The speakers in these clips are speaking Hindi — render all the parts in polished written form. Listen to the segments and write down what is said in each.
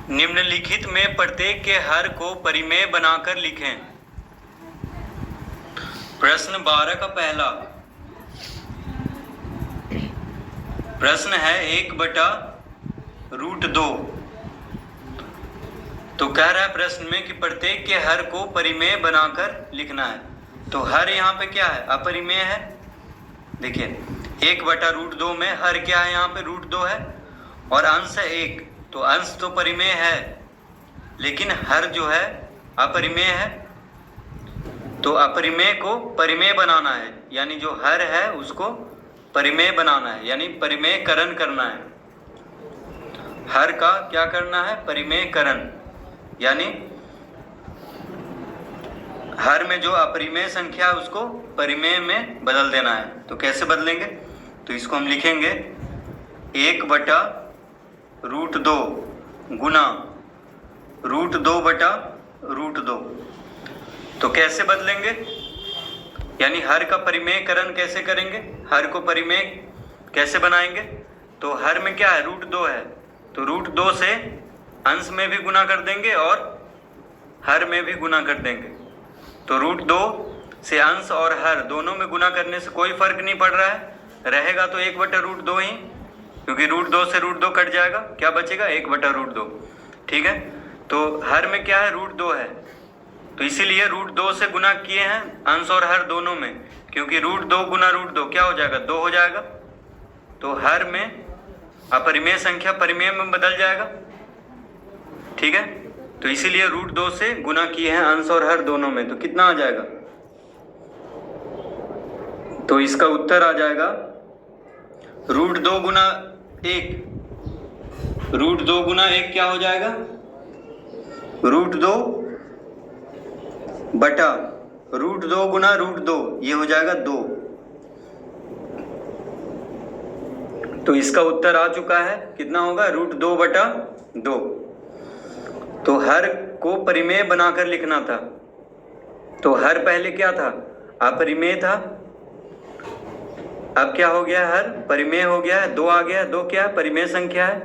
निम्नलिखित में प्रत्येक के हर को परिमेय बनाकर लिखें। प्रश्न 12 का पहला प्रश्न है 1/√2। तो कह रहा है प्रश्न में कि प्रत्येक के हर को परिमेय बनाकर लिखना है। तो हर यहाँ पे क्या है? अपरिमेय है। देखिए 1/√2 में हर क्या है? यहाँ पे √2 है और अंश है 1, तो अंश तो परिमेय है लेकिन हर जो है अपरिमेय है। तो अपरिमेय को परिमेय बनाना है, यानी जो हर है उसको परिमेय बनाना है, यानी परिमेयकरण करना है। हर का क्या करना है? परिमेयकरण, यानी हर में जो अपरिमेय संख्या है उसको परिमेय में बदल देना है। तो कैसे बदलेंगे? तो इसको हम लिखेंगे 1/√2 गुना √2/√2। तो कैसे बदलेंगे? यानी हर का परिमेयकरण कैसे करेंगे? हर को परिमेय कैसे बनाएंगे? तो हर में क्या है? √2 है, तो √2 से अंश में भी गुना कर देंगे और हर में भी गुना कर देंगे। तो √2 से अंश और हर दोनों में गुना करने से कोई फर्क नहीं पड़ रहा है, रहेगा तो 1/√2 ही, क्योंकि √2 से √2 कट जाएगा, क्या बचेगा? 1/√2। ठीक है, तो हर में क्या है? √2 है, तो इसीलिए √2 से गुना किए हैं अंश और हर दोनों में, क्योंकि √2 गुना √2 क्या हो जाएगा? 2 हो जाएगा। तो हर में अपरिमेय संख्या परिमेय में बदल जाएगा। ठीक है, तो इसीलिए √2 से गुना किए हैं अंश और हर दोनों में, तो कितना आ जाएगा? तो इसका उत्तर आ जाएगा √2 गुना 1। √2 गुना 1 क्या हो जाएगा? √2 गुना √2, ये हो जाएगा 2। तो इसका उत्तर आ चुका है, कितना होगा? √2/2। तो हर को परिमेय बनाकर लिखना था। तो हर पहले क्या था? अपरिमेय था, अब क्या हो गया? हर परिमेय हो गया है, 2 आ गया है। 2 क्या है? परिमेय संख्या है।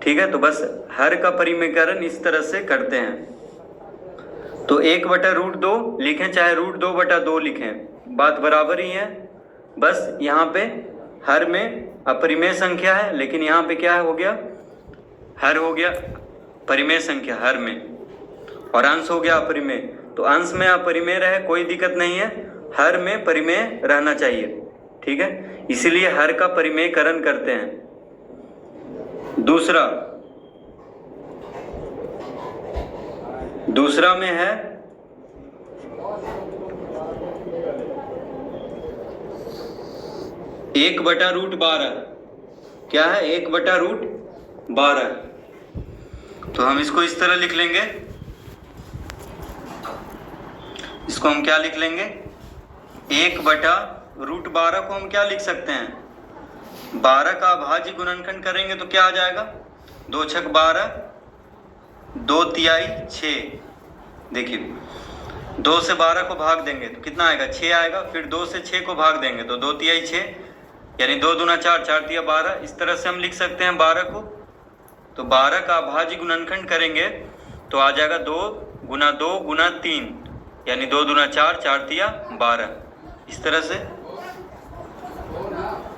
ठीक है, तो बस हर का परिमेयकरण इस तरह से करते हैं। तो 1/√2 लिखें चाहे √2/2 लिखें, बात बराबर ही है। बस यहाँ पे हर में अपरिमेय संख्या है, लेकिन यहाँ पे क्या हो गया? हर हो गया परिमेय संख्या हर में, और अंश हो गया अपरिमेय। तो अंश में अपरिमेय रहे कोई दिक्कत नहीं है, हर में परिमेय रहना चाहिए। ठीक है, इसीलिए हर का परिमेयकरण करते हैं। दूसरा में है 1/√12। क्या है? 1/√12। तो हम इसको इस तरह लिख लेंगे, इसको हम क्या लिख लेंगे? 1/√12 को हम क्या लिख सकते हैं? 12 का अभाज्य गुणनखंड करेंगे तो क्या आ जाएगा? 2 × 6 = 12, 2 तिहाई 6। देखिए 2 से 12 को भाग देंगे तो कितना आएगा? 6 आएगा। फिर 2 से 6 को भाग देंगे तो 2 तिहाई 6, यानी 2 दूना 4, 4 तिया 12। इस तरह से हम लिख सकते हैं 12 को। तो 12 का अभाज्य गुणनखंड करेंगे तो आ जाएगा 2 गुना 2 गुना 3, यानी 2 दूना 4, 4 तिया 12। इस तरह से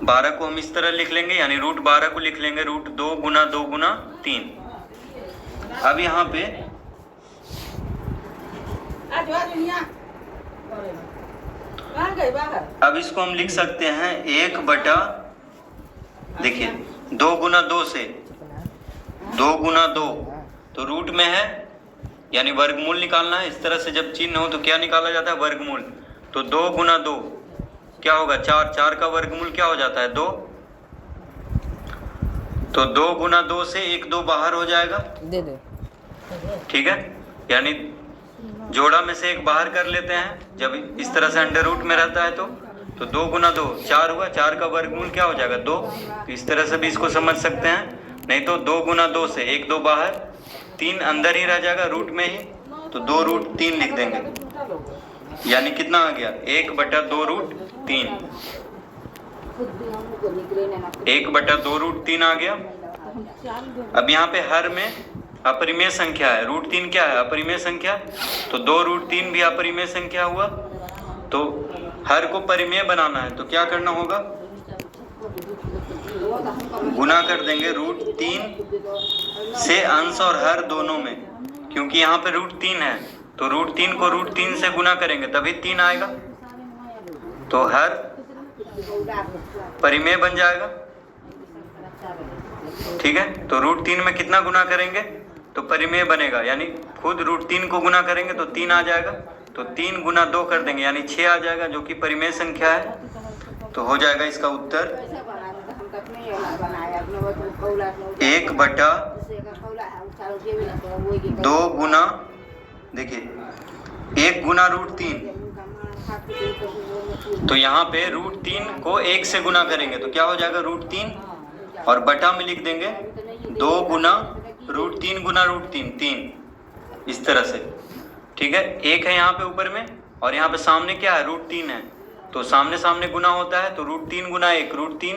12 को हम इस तरह लिख लेंगे, यानी √12 को लिख लेंगे √2 गुना 2 गुना 3। अब यहाँ पे अब इसको हम लिख सकते हैं 1/, देखिए 2 गुना 2 से 2 गुना 2, तो रूट में है यानी वर्गमूल निकालना है। इस तरह से जब चिन्ह हो तो क्या निकाला जाता है? वर्गमूल। तो 2 गुना 2 क्या होगा? 4। 4 का वर्गमूल क्या हो जाता है? 2। तो 2 गुना 2 से 1 2 बाहर हो जाएगा। दे दे। ठीक है, यानी जोड़ा में से एक बाहर कर लेते हैं जब इस तरह से अंडर रूट में रहता है। तो 2 गुना 2 4 हुआ। 4 का वर्गमूल क्या हो जाएगा? 2। तो इस तरह से भी इसको समझ सकते हैं। नहीं तो 2 गुना 2 से 1 2 बाहर, 3 अंदर ही रह जाएगा रूट में ही, तो 2√3 लिख देंगे। यानी कितना आ गया? 1/2√3। 1/2√3 आ गया। अब यहाँ पे हर में अपरिमेय संख्या है, √3 क्या है? अपरिमेय संख्या। तो 2√3 भी अपरिमेय संख्या हुआ। तो हर को परिमेय बनाना है तो क्या करना होगा? गुना कर देंगे √3 से अंश और हर दोनों में, क्योंकि यहाँ पे √3 है तो √3 को √3 से गुना करेंगे तभी 3 आएगा, तो हर परिमेय बन जाएगा। ठीक है, तो √3 में कितना गुना करेंगे तो परिमेय बनेगा, यानी खुद √3 को गुना करेंगे तो 3 आ जाएगा, तो 3 गुना 2 कर देंगे यानी 6 आ जाएगा, जो कि परिमेय संख्या है। तो हो जाएगा इसका उत्तर 1/2 गुना, देखिए 1 गुना √3, तो यहाँ पे √3 को 1 से गुना करेंगे तो क्या हो जाएगा √3, और बटा में लिख देंगे 2 गुना √3 गुना √3, 3, इस तरह से। ठीक है, 1 है यहाँ पे ऊपर में और यहाँ पे सामने क्या है? √3 है, तो सामने सामने गुना होता है तो √3 गुना 1 √3,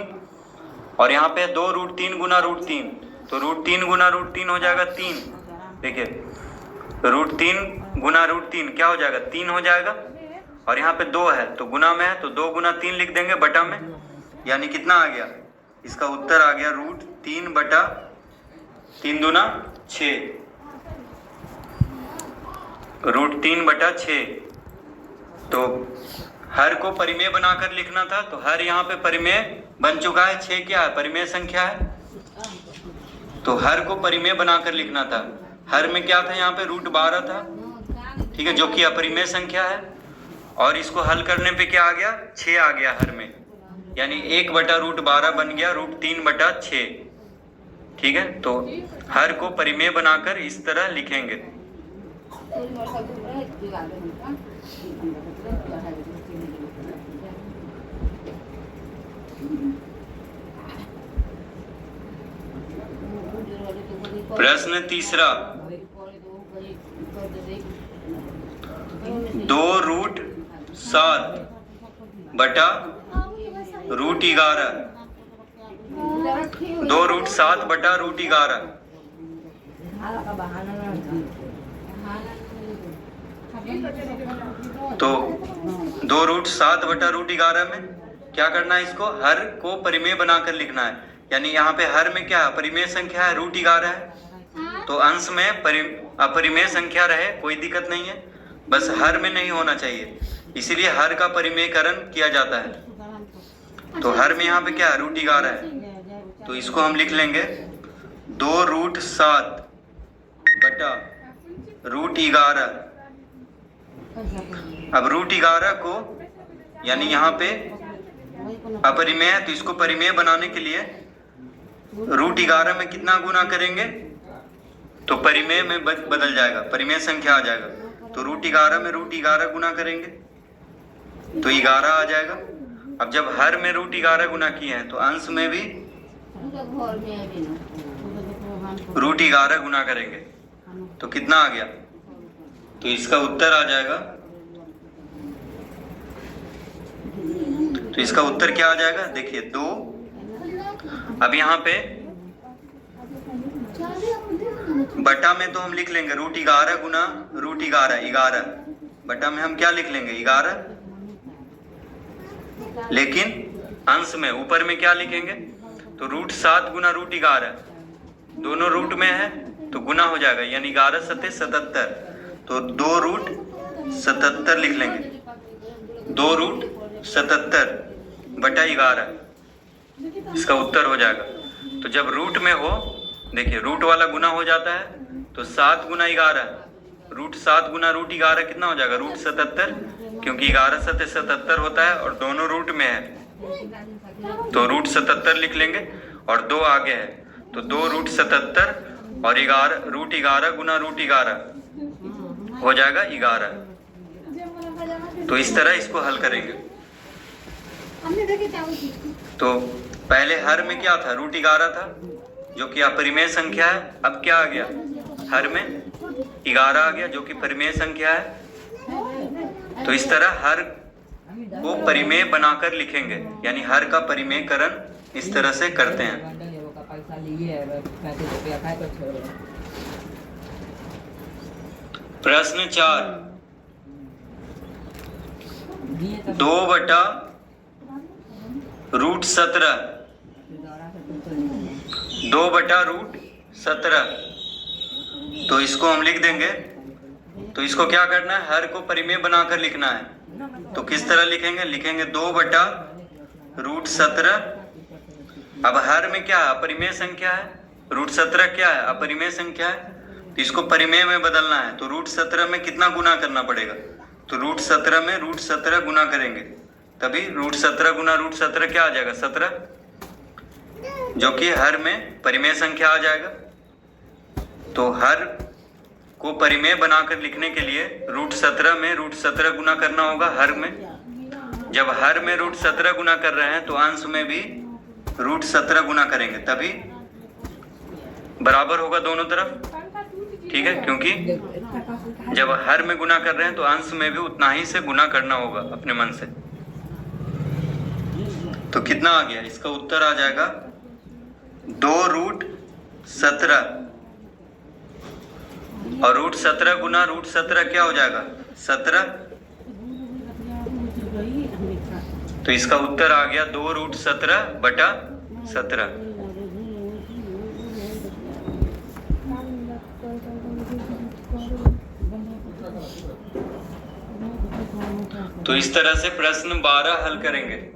और यहाँ पे 2 √3 गुना √3, तो √3 गुना √3 हो जाएगा 3। देखिए √3 गुना √3 क्या हो जाएगा? 3 हो जाएगा, और यहाँ पे 2 है तो गुना में है तो 2 गुना 3 लिख देंगे बटा में, यानी कितना आ गया? इसका उत्तर आ गया √3 बटा 3 दूना 6, √3 बटा 6। तो हर को परिमेय बनाकर लिखना था, तो हर यहाँ पे परिमेय बन चुका है। 6 क्या है? परिमेय संख्या है, तो हर को परिमेय बनाकर लिखना था। हर में क्या था? यहाँ पे √12 था, ठीक है, जो कि अपरिमेय संख्या है, और इसको हल करने पे क्या आ गया? 6 आ गया हर में, यानी 1/√12 बन गया √3 बटा 6। ठीक है, तो हर को परिमेय बनाकर इस तरह लिखेंगे। प्रश्न तीसरा, 2√7 बटा √11, 2√7 बटा √11, तो 2√7 बटा √11 में क्या करना है? इसको हर को परिमेय बनाकर लिखना है, यानी यहाँ पे हर में क्या है? परिमेय संख्या है, √11 है, तो अंश में अपरिमेय संख्या रहे कोई दिक्कत नहीं है, बस हर में नहीं होना चाहिए, इसीलिए हर का परिमेयकरण किया जाता है। तो हर में यहाँ पे क्या है? √11 है, तो इसको हम लिख लेंगे 2√7 बटा √11। अब √11 को, यानी यहाँ पे अपरिमेय है तो इसको परिमेय बनाने के लिए √11 में कितना गुना करेंगे तो परिमेय में बदल जाएगा, परिमेय संख्या आ जाएगा, तो √11 में √11 गुना करेंगे तो 11 आ जाएगा। अब जब हर में √11 गुना किए हैं तो अंश में भी √11 गुना करेंगे तो कितना आ गया? तो इसका उत्तर आ जाएगा, तो इसका उत्तर क्या आ जाएगा? देखिए 2, अब यहाँ पे बटा में तो हम लिख लेंगे √11 गुना √11, 11, बटा में हम क्या लिख लेंगे? 11, लेकिन अंश में ऊपर में क्या लिखेंगे? तो √7 गुना √11, दोनों रूट में है तो गुना हो जाएगा, यानी 11 सत्ते 77, तो 2√77 लिख लेंगे, 2√77 बटा 11, इसका उत्तर हो जाएगा। तो जब रूट में हो, देखिए रूट वाला गुना हो जाता है, तो 7 गुना 11, √7 गुना √11 कितना हो जाएगा? √77, क्योंकि 11 सत्ते 77 होता है और दोनों रूट में है, तो √77 लिख लेंगे, और 2 आगे है तो 2√77 और 11 √11 गुना √11 हो जाएगा 11। तो इस तरह इसको हल करेंगे। तो पहले हर में क्या था? √11 था, जो कि अपरिमेय संख्या है। अब क्या आ गया? हर में 11 आ गया, जो कि परिमेय संख्या है। तो इस तरह हर को परिमेय बनाकर लिखेंगे, यानी हर का परिमेयकरण इस तरह से करते हैं। प्रश्न 4, 2/√17, 2/√17। तो इसको हम लिख देंगे। तो इसको क्या करना है, हर को परिमेय बनाकर लिखना है। तो किस तरह लिखेंगे, लिखेंगे 2/√17। अब हर में क्या है, अपरिमेय संख्या है, √17 क्या है, अपरिमेय संख्या है। तो इसको परिमेय में बदलना है। तो √17 में कितना गुना करना पड़ेगा, तो √17 में √17 गुना करेंगे, तभी √17 गुना √17 क्या आ जाएगा, 17, जो कि हर में परिमेय संख्या आ जाएगा। तो हर को परिमेय बनाकर लिखने के लिए √17 में √17 गुना करना होगा हर में। जब हर में √17 गुना कर रहे हैं तो अंश में भी √17 गुना करेंगे, तभी बराबर होगा दोनों तरफ। ठीक है, क्योंकि जब हर में गुना कर रहे हैं तो अंश में भी उतना ही से गुना करना होगा अपने मन से। तो कितना आ गया, इसका उत्तर आ जाएगा 2√17, और √17 गुना √17 क्या हो जाएगा, 17। तो इसका उत्तर आ गया 2√17/17। तो इस तरह से प्रश्न 12 हल करेंगे।